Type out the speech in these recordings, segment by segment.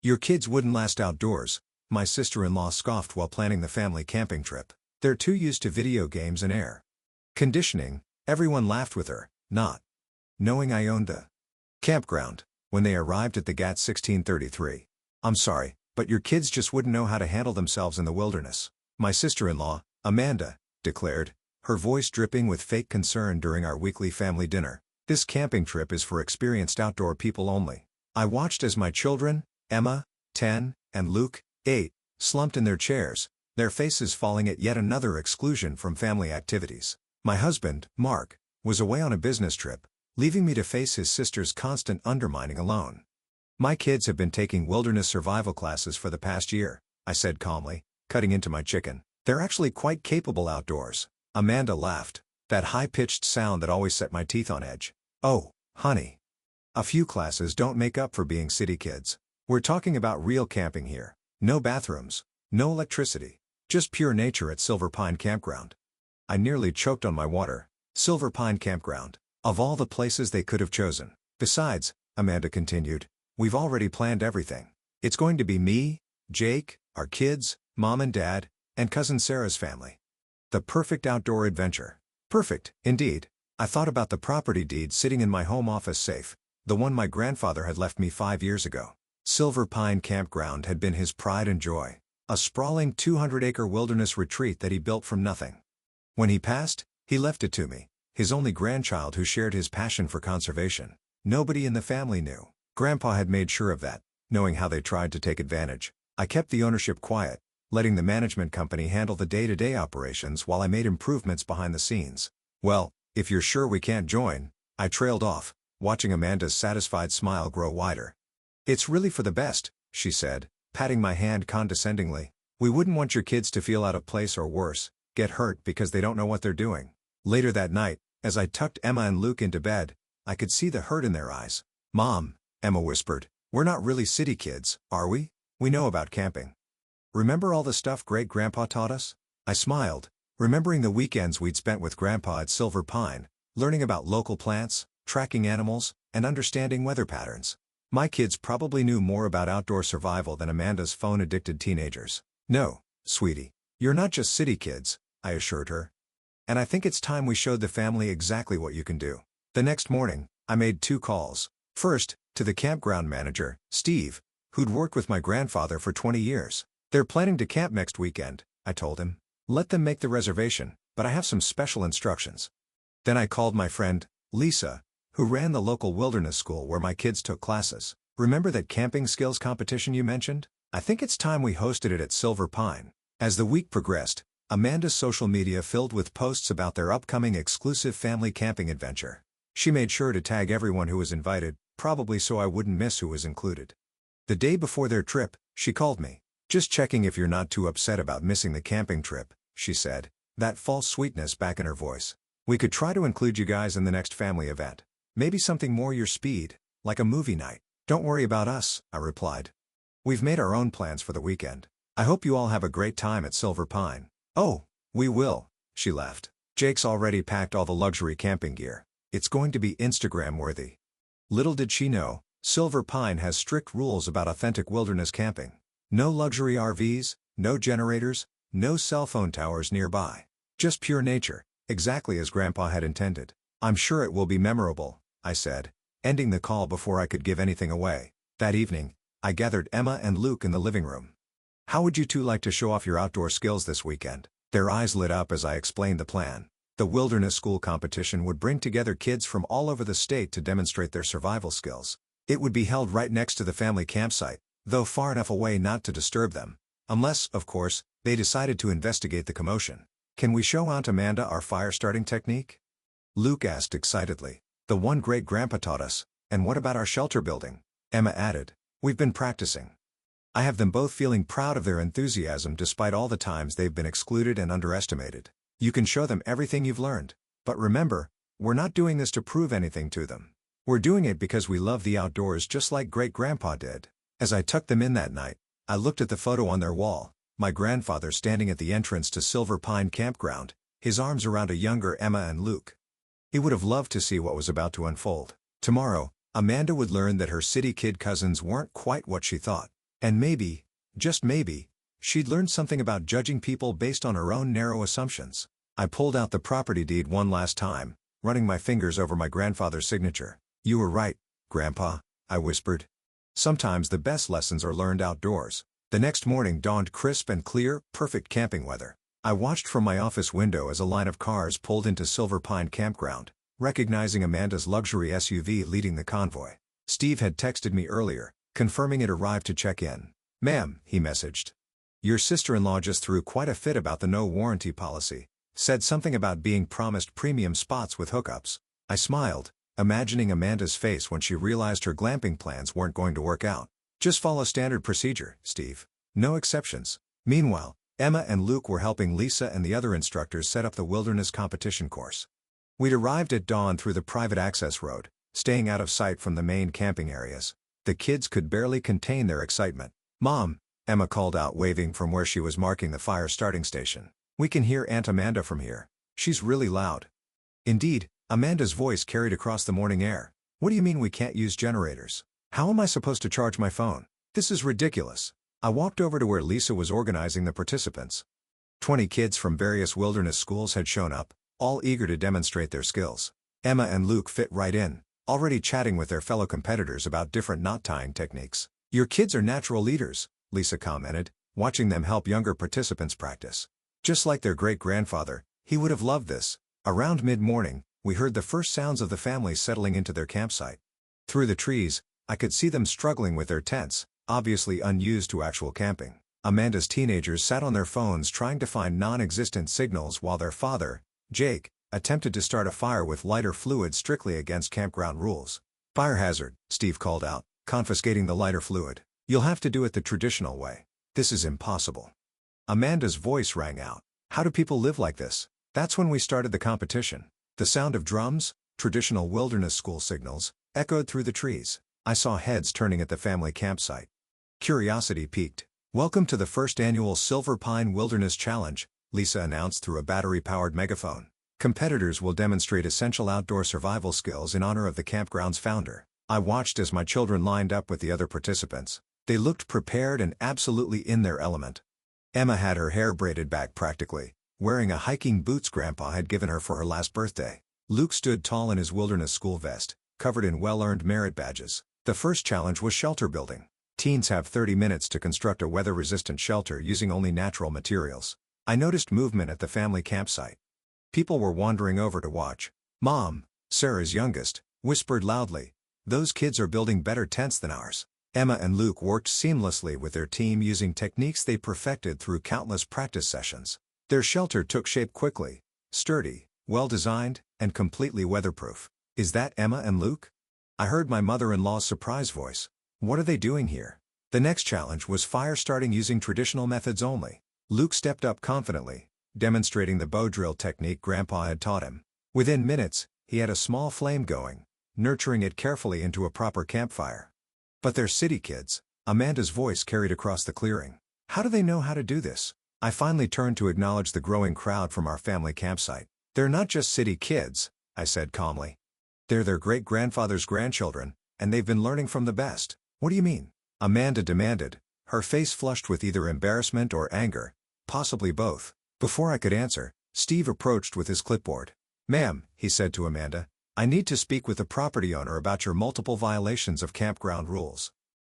Your kids wouldn't last outdoors, my sister-in-law scoffed while planning the family camping trip. They're too used to video games and air conditioning. Everyone laughed with her, not knowing I owned the campground. When they arrived at the GAT 1633. I'm sorry, but your kids just wouldn't know how to handle themselves in the wilderness, my sister-in-law, Amanda, declared, her voice dripping with fake concern during our weekly family dinner. This camping trip is for experienced outdoor people only. I watched as my children, Emma, 10, and Luke, 8, slumped in their chairs, their faces falling at yet another exclusion from family activities. My husband, Mark, was away on a business trip, leaving me to face his sister's constant undermining alone. My kids have been taking wilderness survival classes for the past year, I said calmly, cutting into my chicken. They're actually quite capable outdoors. Amanda laughed, that high-pitched sound that always set my teeth on edge. Oh, honey. A few classes don't make up for being city kids. We're talking about real camping here. No bathrooms, no electricity, just pure nature at Silver Pine Campground. I nearly choked on my water. Silver Pine Campground. Of all the places they could have chosen. Besides, Amanda continued, we've already planned everything. It's going to be me, Jake, our kids, Mom and Dad, and Cousin Sarah's family. The perfect outdoor adventure. Perfect, indeed. I thought about the property deed sitting in my home office safe, the one my grandfather had left me 5 years ago. Silver Pine Campground had been his pride and joy, a sprawling 200-acre wilderness retreat that he built from nothing. When he passed, he left it to me, his only grandchild who shared his passion for conservation. Nobody in the family knew. Grandpa had made sure of that, knowing how they tried to take advantage. I kept the ownership quiet, letting the management company handle the day-to-day operations while I made improvements behind the scenes. Well, if you're sure we can't join, I trailed off, watching Amanda's satisfied smile grow wider. It's really for the best, she said, patting my hand condescendingly. We wouldn't want your kids to feel out of place or worse, get hurt because they don't know what they're doing. Later that night, as I tucked Emma and Luke into bed, I could see the hurt in their eyes. Mom, Emma whispered, we're not really city kids, are we? We know about camping. Remember all the stuff Great-Grandpa taught us? I smiled, remembering the weekends we'd spent with Grandpa at Silver Pine, learning about local plants, tracking animals, and understanding weather patterns. My kids probably knew more about outdoor survival than Amanda's phone-addicted teenagers. No, sweetie, you're not just city kids, I assured her. And I think it's time we showed the family exactly what you can do. The next morning, I made 2 calls. First, to the campground manager, Steve, who'd worked with my grandfather for 20 years. They're planning to camp next weekend, I told him. Let them make the reservation, but I have some special instructions. Then I called my friend, Lisa, who ran the local wilderness school where my kids took classes. Remember that camping skills competition you mentioned? I think it's time we hosted it at Silver Pine. As the week progressed, Amanda's social media filled with posts about their upcoming exclusive family camping adventure. She made sure to tag everyone who was invited, probably so I wouldn't miss who was included. The day before their trip, she called me. Just checking if you're not too upset about missing the camping trip, she said, that false sweetness back in her voice. We could try to include you guys in the next family event. Maybe something more your speed, like a movie night. Don't worry about us, I replied. We've made our own plans for the weekend. I hope you all have a great time at Silver Pine. Oh, we will, she laughed. Jake's already packed all the luxury camping gear. It's going to be Instagram-worthy. Little did she know, Silver Pine has strict rules about authentic wilderness camping. No luxury RVs, no generators, no cell phone towers nearby. Just pure nature, exactly as Grandpa had intended. I'm sure it will be memorable, I said, ending the call before I could give anything away. That evening, I gathered Emma and Luke in the living room. How would you two like to show off your outdoor skills this weekend? Their eyes lit up as I explained the plan. The wilderness school competition would bring together kids from all over the state to demonstrate their survival skills. It would be held right next to the family campsite, though far enough away not to disturb them. Unless, of course, they decided to investigate the commotion. Can we show Aunt Amanda our fire-starting technique? Luke asked excitedly. The one Great-Grandpa taught us. And what about our shelter building? Emma added. We've been practicing. I have them both feeling proud of their enthusiasm despite all the times they've been excluded and underestimated. You can show them everything you've learned. But remember, we're not doing this to prove anything to them. We're doing it because we love the outdoors just like Great-Grandpa did. As I tucked them in that night, I looked at the photo on their wall, my grandfather standing at the entrance to Silver Pine Campground, his arms around a younger Emma and Luke. He would have loved to see what was about to unfold. Tomorrow, Amanda would learn that her city kid cousins weren't quite what she thought. And maybe, just maybe, she'd learned something about judging people based on her own narrow assumptions. I pulled out the property deed one last time, running my fingers over my grandfather's signature. "You were right, Grandpa," I whispered. Sometimes the best lessons are learned outdoors. The next morning dawned crisp and clear, perfect camping weather. I watched from my office window as a line of cars pulled into Silver Pine Campground, recognizing Amanda's luxury SUV leading the convoy. Steve had texted me earlier, confirming it arrived to check in. "Ma'am," he messaged. "Your sister-in-law just threw quite a fit about the no-warranty policy. Said something about being promised premium spots with hookups." I smiled, imagining Amanda's face when she realized her glamping plans weren't going to work out. "Just follow standard procedure, Steve. No exceptions." Meanwhile, Emma and Luke were helping Lisa and the other instructors set up the wilderness competition course. We'd arrived at dawn through the private access road, staying out of sight from the main camping areas. The kids could barely contain their excitement. "Mom," Emma called out, waving from where she was marking the fire starting station. "We can hear Aunt Amanda from here. She's really loud." Indeed, Amanda's voice carried across the morning air. "What do you mean we can't use generators? How am I supposed to charge my phone? This is ridiculous." I walked over to where Lisa was organizing the participants. 20 kids from various wilderness schools had shown up, all eager to demonstrate their skills. Emma and Luke fit right in, already chatting with their fellow competitors about different knot-tying techniques. "Your kids are natural leaders," Lisa commented, watching them help younger participants practice. Just like their great-grandfather, he would have loved this. Around mid-morning, we heard the first sounds of the family settling into their campsite. Through the trees, I could see them struggling with their tents, obviously unused to actual camping. Amanda's teenagers sat on their phones trying to find non-existent signals while their father, Jake, attempted to start a fire with lighter fluid strictly against campground rules. "Fire hazard," Steve called out, confiscating the lighter fluid. "You'll have to do it the traditional way. This is impossible." Amanda's voice rang out. "How do people live like this?" That's when we started the competition. The sound of drums, traditional wilderness school signals, echoed through the trees. I saw heads turning at the family campsite. Curiosity piqued. "Welcome to the first annual Silver Pine Wilderness Challenge," Lisa announced through a battery-powered megaphone. "Competitors will demonstrate essential outdoor survival skills in honor of the campground's founder." I watched as my children lined up with the other participants. They looked prepared and absolutely in their element. Emma had her hair braided back practically, wearing a hiking boots Grandpa had given her for her last birthday. Luke stood tall in his wilderness school vest, covered in well-earned merit badges. The first challenge was shelter building. Teens have 30 minutes to construct a weather-resistant shelter using only natural materials. I noticed movement at the family campsite. People were wandering over to watch. Mom, Sarah's youngest, whispered loudly, "Those kids are building better tents than ours." Emma and Luke worked seamlessly with their team using techniques they perfected through countless practice sessions. Their shelter took shape quickly, sturdy, well-designed, and completely weatherproof. "Is that Emma and Luke?" I heard my mother-in-law's surprised voice. "What are they doing here?" The next challenge was fire starting using traditional methods only. Luke stepped up confidently, demonstrating the bow drill technique Grandpa had taught him. Within minutes, he had a small flame going, nurturing it carefully into a proper campfire. "But they're city kids," Amanda's voice carried across the clearing. "How do they know how to do this?" I finally turned to acknowledge the growing crowd from our family campsite. "They're not just city kids," I said calmly. "They're their great-grandfather's grandchildren, and they've been learning from the best." "What do you mean?" Amanda demanded, her face flushed with either embarrassment or anger, possibly both. Before I could answer, Steve approached with his clipboard. "Ma'am," he said to Amanda, "I need to speak with the property owner about your multiple violations of campground rules."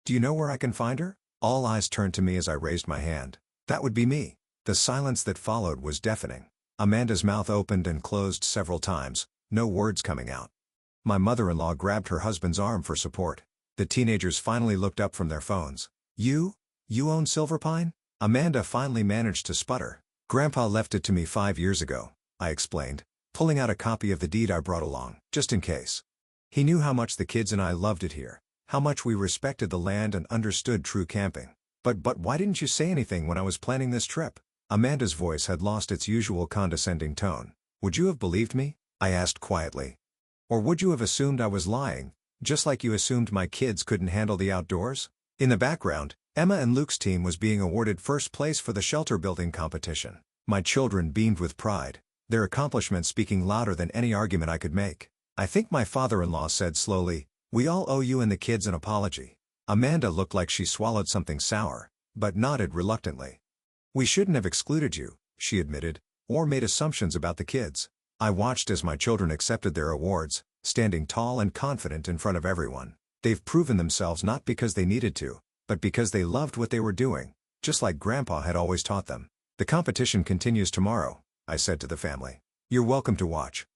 "Do you know where I can find her?" All eyes turned to me as I raised my hand. That would be me. The silence that followed was deafening. Amanda's mouth opened and closed several times, no words coming out. My mother-in-law grabbed her husband's arm for support. The teenagers finally looked up from their phones. You own Silver Pine?" Amanda finally managed to sputter. "Grandpa left it to me 5 years ago," I explained, pulling out a copy of the deed I brought along, just in case. "He knew how much the kids and I loved it here, how much we respected the land and understood true camping. But why didn't you say anything when I was planning this trip?" Amanda's voice had lost its usual condescending tone. "Would you have believed me?" I asked quietly. "Or would you have assumed I was lying, just like you assumed my kids couldn't handle the outdoors?" In the background, Emma and Luke's team was being awarded first place for the shelter building competition. My children beamed with pride, their accomplishments speaking louder than any argument I could make. "I think my father-in-law said slowly, 'We all owe you and the kids an apology.'" Amanda looked like she swallowed something sour, but nodded reluctantly. "We shouldn't have excluded you," she admitted, "or made assumptions about the kids." I watched as my children accepted their awards, standing tall and confident in front of everyone. They've proven themselves not because they needed to, but because they loved what they were doing, just like Grandpa had always taught them. "The competition continues tomorrow," I said to the family. "You're welcome to watch.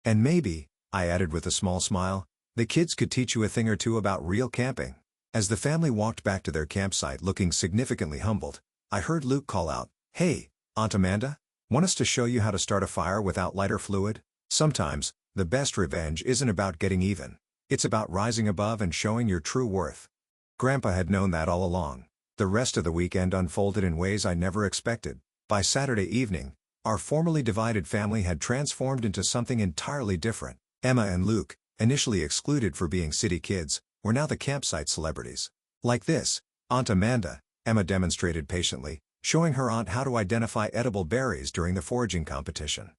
And maybe," I added with a small smile, "the kids could teach you a thing or two about real camping." As the family walked back to their campsite looking significantly humbled, I heard Luke call out, "Hey, Aunt Amanda, want us to show you how to start a fire without lighter fluid?" Sometimes, the best revenge isn't about getting even. It's about rising above and showing your true worth. Grandpa had known that all along. The rest of the weekend unfolded in ways I never expected. By Saturday evening, our formerly divided family had transformed into something entirely different. Emma and Luke, initially excluded for being city kids, were now the campsite celebrities. "Like this, Aunt Amanda," Emma demonstrated patiently, showing her aunt how to identify edible berries during the foraging competition.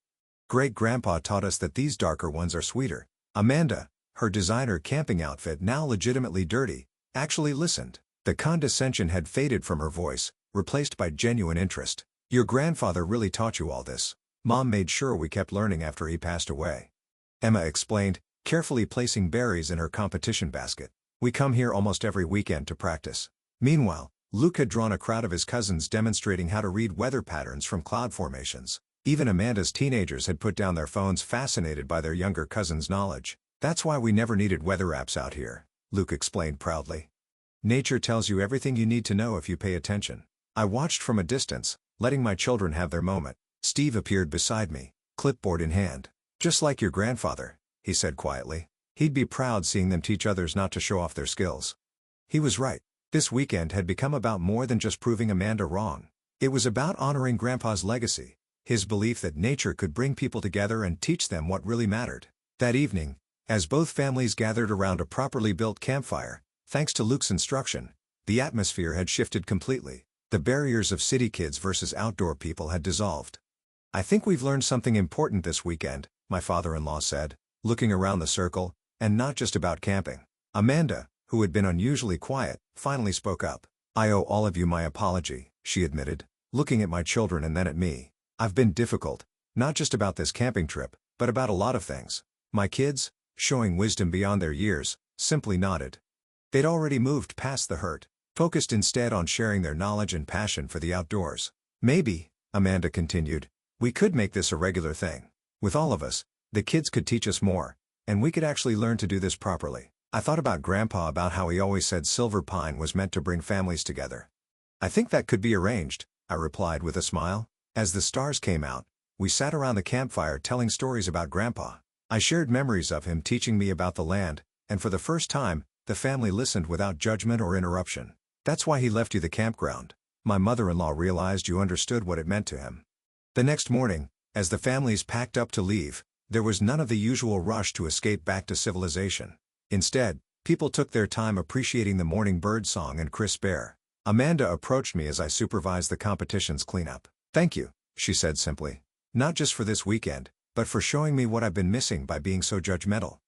"Great-grandpa taught us that these darker ones are sweeter." Amanda, her designer camping outfit now legitimately dirty, actually listened. The condescension had faded from her voice, replaced by genuine interest. "Your grandfather really taught you all this. Mom made sure we kept learning after he passed away," Emma explained, carefully placing berries in her competition basket. "We come here almost every weekend to practice." Meanwhile, Luke had drawn a crowd of his cousins demonstrating how to read weather patterns from cloud formations. Even Amanda's teenagers had put down their phones, fascinated by their younger cousin's knowledge. "That's why we never needed weather apps out here," Luke explained proudly. "Nature tells you everything you need to know if you pay attention." I watched from a distance, letting my children have their moment. Steve appeared beside me, clipboard in hand. "Just like your grandfather," he said quietly. He'd be proud seeing them teach others not to show off their skills. He was right. This weekend had become about more than just proving Amanda wrong. It was about honoring Grandpa's legacy, his belief that nature could bring people together and teach them what really mattered. That evening, as both families gathered around a properly built campfire, thanks to Luke's instruction, the atmosphere had shifted completely. The barriers of city kids versus outdoor people had dissolved. "I think we've learned something important this weekend," my father-in-law said, looking around the circle, "and not just about camping." Amanda, who had been unusually quiet, finally spoke up. "I owe all of you my apology," she admitted, looking at my children and then at me. "I've been difficult, not just about this camping trip, but about a lot of things." My kids, showing wisdom beyond their years, simply nodded. They'd already moved past the hurt, focused instead on sharing their knowledge and passion for the outdoors. "Maybe," Amanda continued, "we could make this a regular thing. With all of us, the kids could teach us more, and we could actually learn to do this properly." I thought about Grandpa, about how he always said Silver Pine was meant to bring families together. "I think that could be arranged," I replied with a smile. As the stars came out, we sat around the campfire telling stories about Grandpa. I shared memories of him teaching me about the land, and for the first time, the family listened without judgment or interruption. "That's why he left you the campground." My mother-in-law realized you understood what it meant to him. The next morning, as the families packed up to leave, there was none of the usual rush to escape back to civilization. Instead, people took their time appreciating the morning bird song and crisp air. Amanda approached me as I supervised the competition's cleanup. "Thank you," she said simply. "Not just for this weekend, but for showing me what I've been missing by being so judgmental."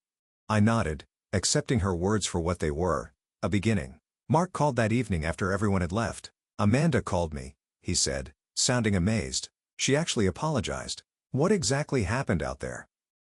I nodded, accepting her words for what they were, a beginning. Mark called that evening after everyone had left. "Amanda called me," he said, sounding amazed. "She actually apologized." "What exactly happened out there?"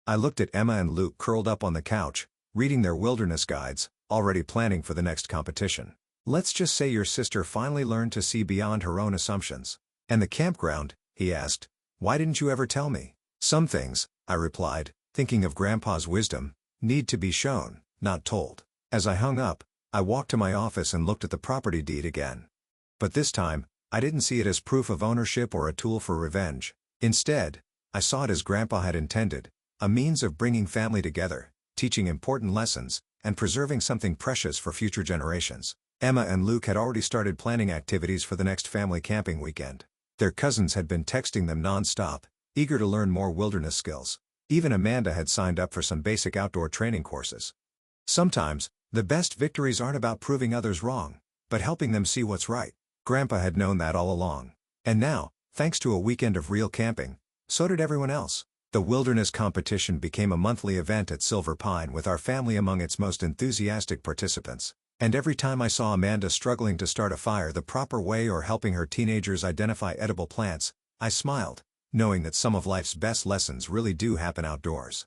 I looked at Emma and Luke curled up on the couch, reading their wilderness guides, already planning for the next competition. "Let's just say your sister finally learned to see beyond her own assumptions." "And the campground?" he asked. "Why didn't you ever tell me?" "Some things," I replied, thinking of Grandpa's wisdom, "need to be shown, not told." As I hung up, I walked to my office and looked at the property deed again. But this time, I didn't see it as proof of ownership or a tool for revenge. Instead, I saw it as Grandpa had intended, a means of bringing family together, teaching important lessons, and preserving something precious for future generations. Emma and Luke had already started planning activities for the next family camping weekend. Their cousins had been texting them non-stop, eager to learn more wilderness skills. Even Amanda had signed up for some basic outdoor training courses. Sometimes, the best victories aren't about proving others wrong, but helping them see what's right. Grandpa had known that all along. And now, thanks to a weekend of real camping, so did everyone else. The wilderness competition became a monthly event at Silver Pine with our family among its most enthusiastic participants. And every time I saw Amanda struggling to start a fire the proper way or helping her teenagers identify edible plants, I smiled, knowing that some of life's best lessons really do happen outdoors.